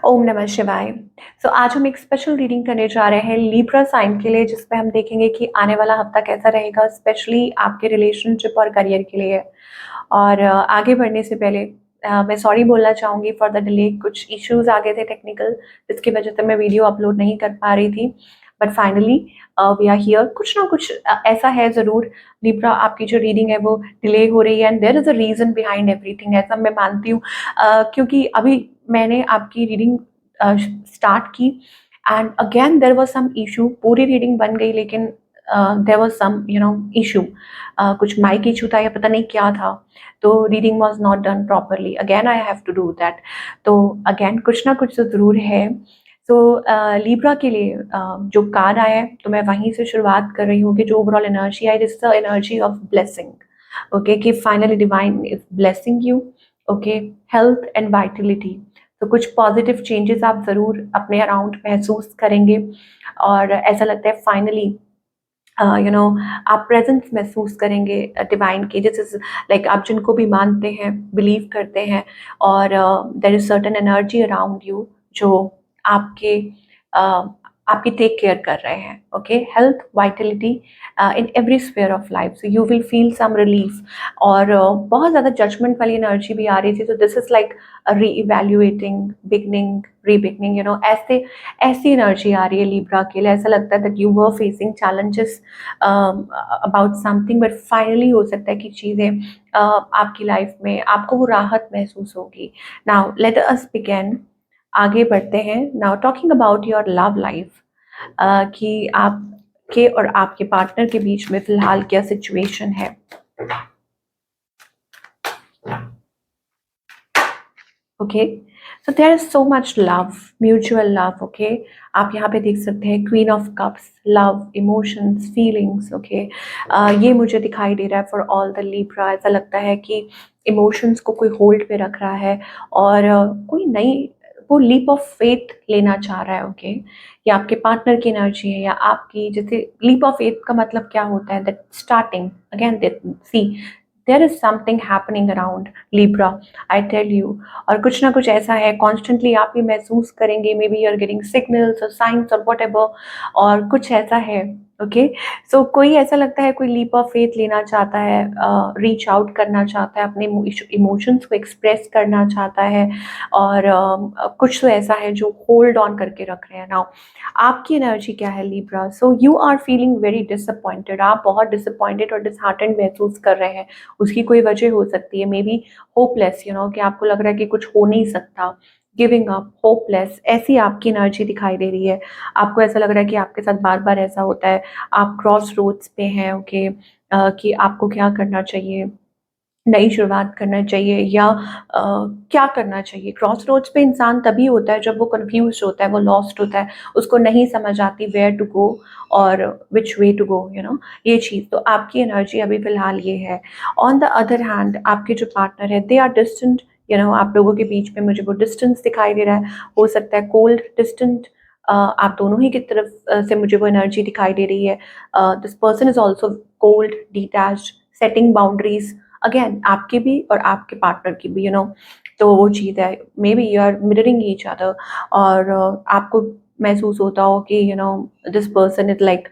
ओम नमः शिवाय। आज हम एक स्पेशल रीडिंग करने जा रहे हैं लिब्रा साइन के लिए, जिसमें हम देखेंगे कि आने वाला हफ्ता कैसा रहेगा, स्पेशली आपके रिलेशनशिप और करियर के लिए। और आगे बढ़ने से पहले मैं सॉरी बोलना चाहूँगी फॉर द डिले। कुछ इश्यूज आ गए थे टेक्निकल, जिसकी वजह से मैं वीडियो अपलोड नहीं कर पा रही थी। But finally we are here. कुछ ना कुछ ऐसा है ज़रूर। लिब्रा, आपकी जो रीडिंग है वो डिले हो रही है and there is a reason behind everything, ऐसा मैं मानती हूँ। क्योंकि अभी मैंने आपकी रीडिंग स्टार्ट की and again there was some issue. पूरी रीडिंग बन गई लेकिन देयर वाज सम इशू। कुछ माइक इशू था या पता नहीं क्या था, तो reading was not done properly. Again I have to do that. तो अगेन कुछ ना कुछ तो ज़रूर है। सो लिब्रा के लिए जो कार्ड आया है, तो मैं वहीं से शुरुआत कर रही हूँ कि जो ओवरऑल एनर्जी आई, this is the energy of blessing. Okay, कि finally divine is blessing you. Okay, health and vitality. तो कुछ पॉजिटिव चेंजेस आप ज़रूर अपने अराउंड महसूस करेंगे। और ऐसा लगता है फाइनली आप प्रेजेंस महसूस करेंगे डिवाइन की। दिस इज लाइक आप जिनको भी मानते हैं, बिलीव करते हैं, और there is certain energy around you जो आपके uh, आपकी टेक केयर कर रहे हैं। Okay, health, vitality in every sphere of life, so you will feel some relief. और बहुत ज़्यादा जजमेंट वाली एनर्जी भी आ रही थी, तो दिस इज लाइक री इवेल्युएटिंग, बिगनिंग, रीबिगनिंग, ऐसे ऐसी एनर्जी आ रही है लिब्रा के लिए। ऐसा लगता है that you were facing challenges about something, but finally हो सकता है कि चीज़ें आपकी लाइफ में आपको वो राहत महसूस होगी। Now let us begin. आगे बढ़ते हैं। Now talking about your love life, कि आपके और आपके पार्टनर के बीच में फिलहाल क्या सिचुएशन है। Okay, so there is so much love, mutual love. Okay, आप यहाँ पे देख सकते हैं queen of cups, love, emotions, feelings. Okay, ये मुझे दिखाई दे रहा है फॉर ऑल द लिब्रा। ऐसा लगता है कि इमोशंस को कोई होल्ड पे रख रहा है और कोई नई वो लीप ऑफ फेथ लेना चाह रहा है। ओके, ये आपके पार्टनर की एनर्जी है या आपकी। जैसे लीप ऑफ फेथ का मतलब क्या होता है, that starting again, see there is something happening around Libra, I tell you. और कुछ ना कुछ ऐसा है, कॉन्स्टेंटली आप भी महसूस करेंगे, maybe you are getting signals और साइंस और वट एवर, और कुछ ऐसा है। ओके, सो कोई ऐसा लगता है कोई लीप ऑफ फेथ लेना चाहता है, रीच आउट करना चाहता है, अपने इमोशंस को एक्सप्रेस करना चाहता है। और कुछ तो ऐसा है जो होल्ड ऑन करके रख रहे हैं। नाउ आपकी एनर्जी क्या है Libra? So you are feeling very disappointed. आप बहुत डिसअपॉइंटेड और डिसहार्टेंड महसूस कर रहे हैं। उसकी कोई वजह हो सकती है, मे बी होपलेस, कि आपको लग रहा है कि कुछ हो नहीं सकता, गिविंग अप, होपलेस, ऐसी आपकी एनर्जी दिखाई दे रही है। आपको ऐसा लग रहा है कि आपके साथ बार बार ऐसा होता है, आप क्रॉस रोड्स पे हैं। ओके, कि आपको क्या करना चाहिए, नई शुरुआत करना चाहिए या क्या करना चाहिए। क्रॉस रोड्स पे इंसान तभी होता है जब वो कंफ्यूज होता है, वो लॉस्ट होता है, उसको नहीं समझ आती वेयर टू गो और विच वे टू गो, ये चीज़। तो आपकी एनर्जी अभी फिलहाल ये है। ऑन द अदर हैंड आपके जो पार्टनर है, दे आर डिस्टेंट। आप लोगों के बीच में मुझे वो डिस्टेंस दिखाई दे रहा है। हो सकता है कोल्ड डिस्टेंट, आप दोनों ही की तरफ से मुझे वो एनर्जी दिखाई दे रही है। This person is also cold, detached, setting boundaries, again आपके भी और आपके पार्टनर की भी, तो वो चीज़ है। Maybe you are mirroring each other, और आपको महसूस होता हो कि दिस पर्सन इज लाइक,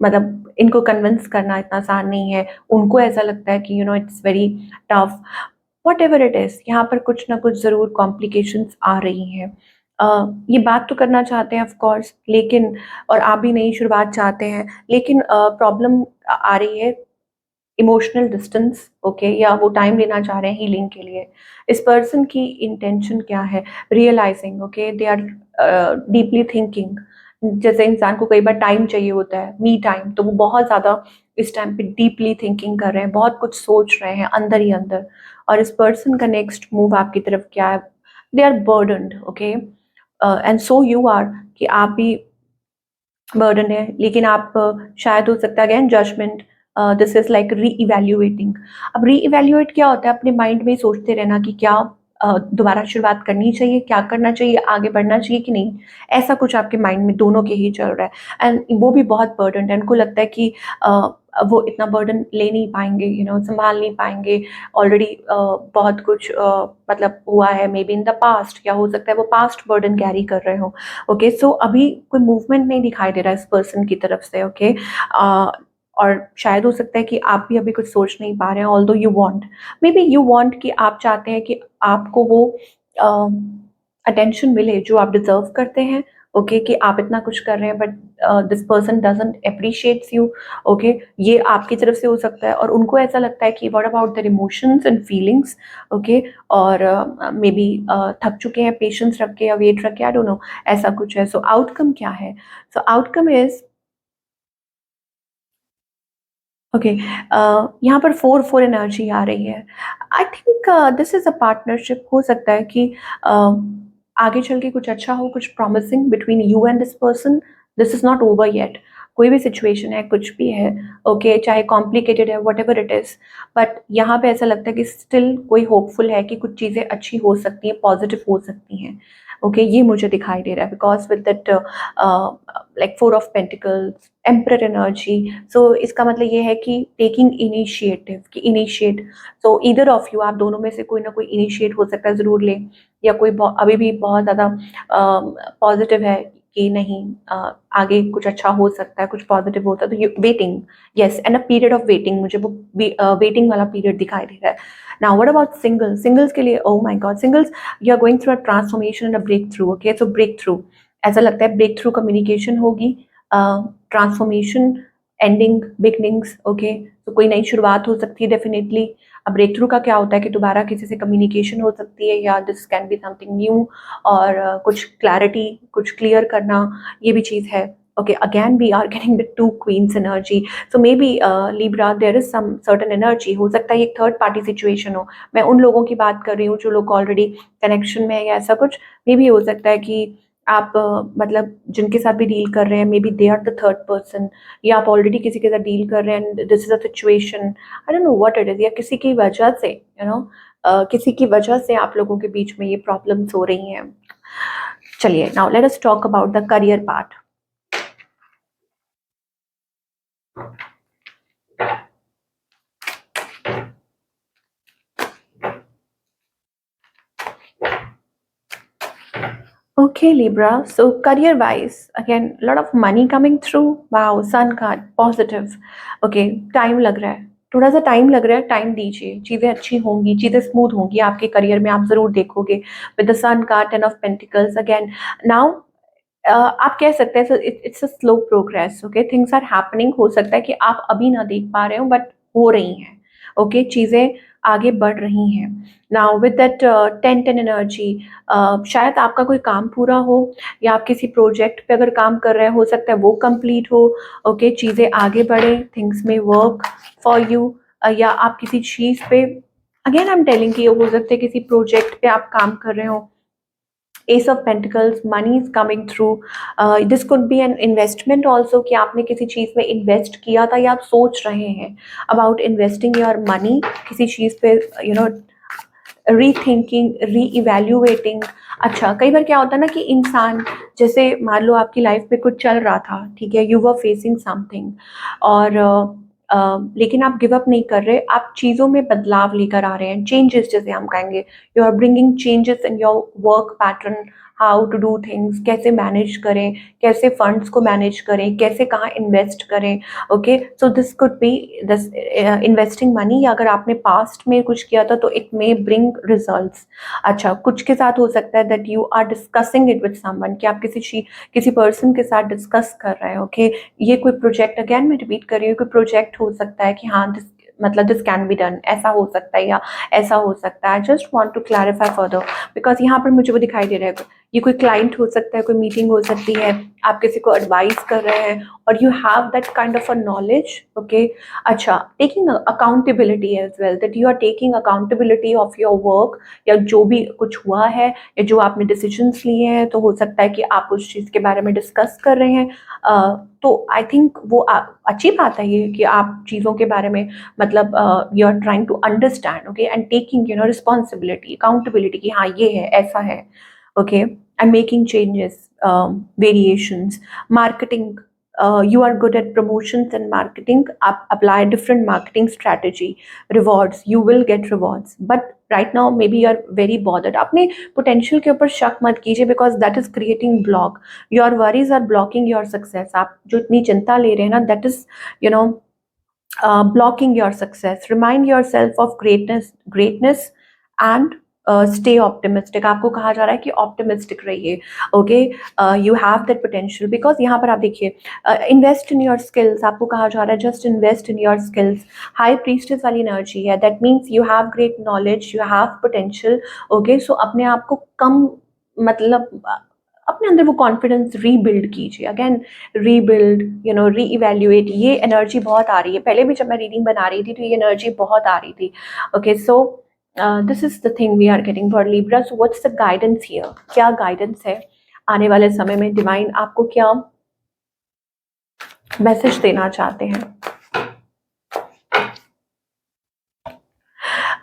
मतलब इनको कन्विंस करना इतना आसान नहीं है। उनको ऐसा लगता है कि it's very tough. What ever it is, यहाँ पर कुछ ना कुछ ज़रूर कॉम्प्लिकेशंस आ रही हैं। ये बात तो करना चाहते हैं ऑफ कोर्स, लेकिन और आप भी नई शुरुआत चाहते हैं, लेकिन प्रॉब्लम आ रही है इमोशनल डिस्टेंस। ओके, या वो टाइम लेना चाह रहे हैं हीलिंग के लिए। इस पर्सन की इंटेंशन क्या है, realizing. Okay, they are deeply thinking. जैसे इंसान को कई बार टाइम चाहिए होता है, मी टाइम, तो वो बहुत ज़्यादा इस टाइम पे डीपली थिंकिंग कर रहे हैं, बहुत कुछ सोच रहे हैं अंदर ही अंदर। और इस पर्सन का नेक्स्ट मूव आपकी तरफ क्या है, they are burdened. Okay, and so you are, कि आप भी बर्डन है, लेकिन आप शायद हो सकता है again judgement, this is like reevaluating. अब री इवेल्युएट क्या होता है, अपने माइंड में ही सोचते रहना कि क्या दोबारा शुरुआत करनी चाहिए, क्या करना चाहिए, आगे बढ़ना चाहिए कि नहीं। ऐसा कुछ आपके माइंड में दोनों के ही चल रहा है, एंड वो भी बहुत बर्डन है। उनको लगता है कि वो इतना बर्डन ले नहीं पाएंगे, संभाल नहीं पाएंगे। ऑलरेडी बहुत कुछ मतलब हुआ है may be in the past, या हो सकता है वो पास्ट बर्डन कैरी कर रहे हो। ओके, सो अभी कोई मूवमेंट नहीं दिखाई दे रहा है इस पर्सन की तरफ से। ओके, और शायद हो सकता है कि आप भी अभी कुछ सोच नहीं पा रहे हैं, although you want, may be you want कि आप चाहते हैं कि आपको वो अटेंशन मिले जो आप डिजर्व करते हैं। ओके, कि आप इतना कुछ कर रहे हैं but this person doesn't appreciates you. Okay, ये आपकी तरफ से हो सकता है, और उनको ऐसा लगता है कि what about their emotions and feelings. Okay, और मे बी थक चुके हैं पेशेंस रख के या वेट रख के, आई डोंट नो, ऐसा कुछ है। सो आउटकम क्या है? सो आउटकम इज, ओके, यहाँ पर 4-4 एनर्जी आ रही है। I think this is a partnership. हो सकता है कि आगे चल के कुछ अच्छा हो, कुछ promising between you and this person. This is not over yet. कोई भी सिचुएशन है, कुछ भी है, ओके, चाहे कॉम्प्लिकेटेड है, what ever it is, but यहाँ पे ऐसा लगता है कि स्टिल कोई होपफुल है कि कुछ चीज़ें अच्छी हो सकती हैं, पॉजिटिव हो सकती हैं। ओके, ये मुझे दिखाई दे रहा है because with that like 4 of pentacles, emperor energy. So इसका मतलब ये है कि टेकिंग इनिशिएटिव, कि initiate. So either of you, आप दोनों में से कोई ना कोई इनिशिएट हो सकता है, ज़रूर ले, या कोई अभी भी बहुत ज़्यादा पॉजिटिव है कि नहीं, आगे कुछ अच्छा हो सकता है, कुछ पॉजिटिव होता है, तो you waiting, yes, and a period of waiting, मुझे वो वेटिंग वाला पीरियड दिखाई दे रहा है। Now what about singles? Singles के लिए, oh my god, singles, you are going through a transformation and a breakthrough. Okay, so breakthrough, ऐसा लगता है ब्रेक थ्रू कम्युनिकेशन होगी, ट्रांसफॉर्मेशन, एंडिंग, बिगनिंग्स। ओके, तो कोई नई शुरुआत हो सकती है डेफिनेटली। अब ब्रेक थ्रू का क्या होता है कि दोबारा किसी से कम्युनिकेशन हो सकती है, या this can be something new, और कुछ क्लैरिटी, कुछ क्लियर करना, ये भी चीज़ है। Okay, again we are getting the 2 queens energy. So maybe Libra, there is some certain energy. हो सकता है एक थर्ड पार्टी सिचुएशन हो। मैं उन लोगों की बात कर रही हूँ जो लोग ऑलरेडी कनेक्शन में है या ऐसा कुछ। मे बी हो सकता है कि आप मतलब जिनके साथ भी डील कर रहे हैं, maybe they are the third person, या आप ऑलरेडी किसी के साथ डील कर रहे हैं and this is a situation, I don't know what it is, या किसी की वजह से, किसी की वजह से आप लोगों के बीच में ये प्रॉब्लम्स हो रही हैं। चलिए, now let us talk about the career part. Okay, Libra. So career-wise, again, a lot of money coming through. Wow, Sun card, positive. Okay, time लग रहा है, थोड़ा सा टाइम लग रहा है, टाइम दीजिए, चीज़ें अच्छी होंगी, चीज़ें स्मूथ होंगी आपके करियर में, आप ज़रूर देखोगे। With the sun card, 10 of pentacles again. Now आप कह सकते हैं it's a slow progress. Okay, things are happening. हो सकता है कि आप अभी ना देख पा रहे हो बट हो रही हैं। ओके, चीज़ें आगे बढ़ रही हैं। नाउ विद दैट 10-10 एनर्जी, शायद आपका कोई काम पूरा हो, या आप किसी प्रोजेक्ट पे अगर काम कर रहे हैं, हो सकता है वो कंप्लीट हो। ओके, चीज़ें आगे बढ़े, थिंग्स में वर्क फॉर यू, या आप किसी चीज़ पे, अगेन आई एम टेलिंग कि हो सकता है किसी प्रोजेक्ट पे आप काम कर रहे हो। S of pentacles, money is coming through. This could be an investment also, कि आपने किसी चीज़ में इन्वेस्ट किया था, या आप सोच रहे हैं अबाउट इन्वेस्टिंग योर मनी किसी चीज़ पे, रीथिंकिंग, री-इवैल्यूएटिंग। अच्छा, कई बार क्या होता है ना कि इंसान, जैसे मान लो आपकी लाइफ में कुछ चल रहा था, ठीक है, यू वर फेसिंग समथिंग, और लेकिन आप गिव अप नहीं कर रहे, आप चीज़ों में बदलाव लेकर आ रहे हैं, चेंजेस जिसे हम कहेंगे। You are bringing changes in your work pattern, how to do things, कैसे मैनेज करें, कैसे फंड्स को मैनेज करें, कैसे कहाँ इन्वेस्ट करें। Okay, so this could be this investing money, अगर आपने पास्ट में कुछ किया था तो इट मे ब्रिंग रिजल्ट्स। अच्छा, कुछ के साथ हो सकता है that you are discussing it with someone, कि आप किसी पर्सन के साथ डिस्कस कर रहे हैं। ओके, ये कोई प्रोजेक्ट, अगेन मैं रिपीट कर रही हूँ, कोई प्रोजेक्ट हो सकता है कि हाँ दिस, मतलब दिस कैन बी डन, ऐसा हो सकता है या ऐसा हो सकता है। I just want to clarify further, because यहाँ पर मुझे वो दिखाई दे रहा है, ये कोई क्लाइंट हो सकता है, कोई मीटिंग हो सकती है, आप किसी को एडवाइस कर रहे हैं, और you have that kind of a knowledge. Okay, अच्छा, taking accountability as well, that you are taking accountability of your work, या जो भी कुछ हुआ है, या जो आपने डिसीजंस लिए हैं, तो हो सकता है कि आप उस चीज़ के बारे में डिस्कस कर रहे हैं। तो आई थिंक वो अच्छी बात है ये, कि आप चीज़ों के बारे में, मतलब you are trying to understand, okay, and taking responsibility, accountability, कि हाँ ये है, ऐसा है। Okay, and making changes, variations, marketing, you are good at promotions and marketing, apply different marketing strategy, rewards, you will get rewards. But right now maybe you are very bothered. अपने potential के ऊपर शक मत कीजिए, because that is creating block. Your worries are blocking your success. आप जो इतनी चिंता ले रहे हैं ना, that is, you know, blocking your success. Remind yourself of greatness and stay optimistic. आपको कहा जा रहा है कि optimistic रहिए. Okay, you have that potential, because यहाँ पर आप देखिए, invest in your skills. आपको कहा जा रहा है just invest in your skills. High priestess वाली energy है. That means you have great knowledge, you have potential. Okay, so अपने आप को कम, मतलब अपने अंदर वो कॉन्फिडेंस रीबिल्ड कीजिए. Again rebuild, you know, re-evaluate. ये एनर्जी बहुत आ रही है. पहले भी जब मैं रीडिंग बना रही थी तो ये एनर्जी बहुत आ रही थी. Okay, so this is the thing we are getting for Libra. So what's the guidance here? क्या गाइडेंस है आने वाले समय में? डिवाइन आपको क्या मैसेज देना चाहते हैं?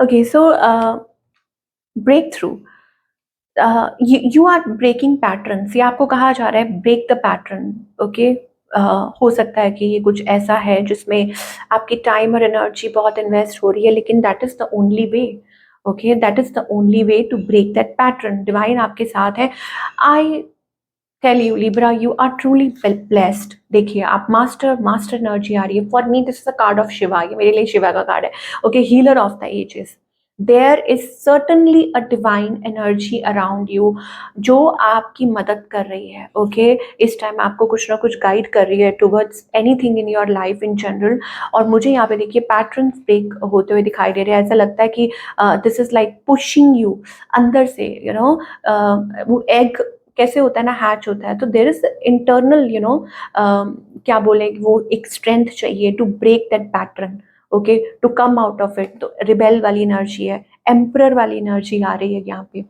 Okay, so breakthrough. you are breaking patterns. ये आपको कहा जा रहा है break the pattern. ओके, हो सकता है कि ये कुछ ऐसा है जिसमें आपकी टाइम और एनर्जी बहुत इन्वेस्ट हो रही है, लेकिन that is the only way. Okay, that is the only way to break that pattern. Divine आपके साथ है. I tell you Libra, you are truly blessed. देखिए, आप मास्टर एनर्जी आ रही है. For me this is a card of Shiva. ये मेरे लिए शिवा का कार्ड है. Okay, healer of the ages. There is certainly a divine energy around you जो आपकी मदद कर रही है. ओके, इस टाइम आपको कुछ ना कुछ गाइड कर रही है towards anything in your life in general. और मुझे यहाँ पे देखिए पैटर्न ब्रेक होते हुए दिखाई दे रहे हैं. ऐसा लगता है कि this is like pushing you अंदर से. यू नो, वो एग कैसे होता है ना, हैच होता है, तो there is internal, you know, क्या बोले, वो एक स्ट्रेंथ चाहिए to break that pattern. Okay, to come out of it. तो रिबेल वाली एनर्जी है, एम्परर वाली एनर्जी आ रही है यहाँ पे.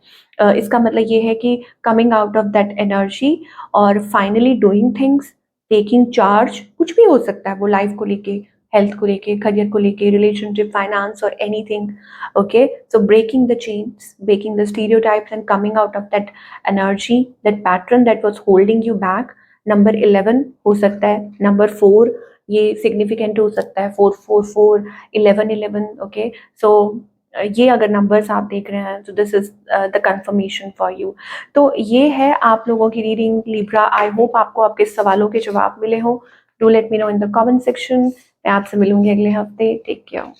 इसका मतलब ये है कि coming out of that energy और finally doing things, taking charge. कुछ भी हो सकता है वो, लाइफ को लेके, हेल्थ को लेके, करियर को लेके, रिलेशनशिप, फाइनेंस और anything. Okay, so breaking the chains, breaking the stereotypes and coming out of that energy, that pattern that was holding you back. Number 11 हो सकता है, नंबर 4 ये सिग्निफिकेंट हो सकता है. 444, 1111. ओके, सो ये अगर नंबर्स आप देख रहे हैं तो this is the confirmation for you. तो ये है आप लोगों की रीडिंग लिब्रा. आई होप आपको आपके सवालों के जवाब मिले हों. Do let me know in the comment section. मैं आपसे मिलूंगी अगले हफ्ते. Take care.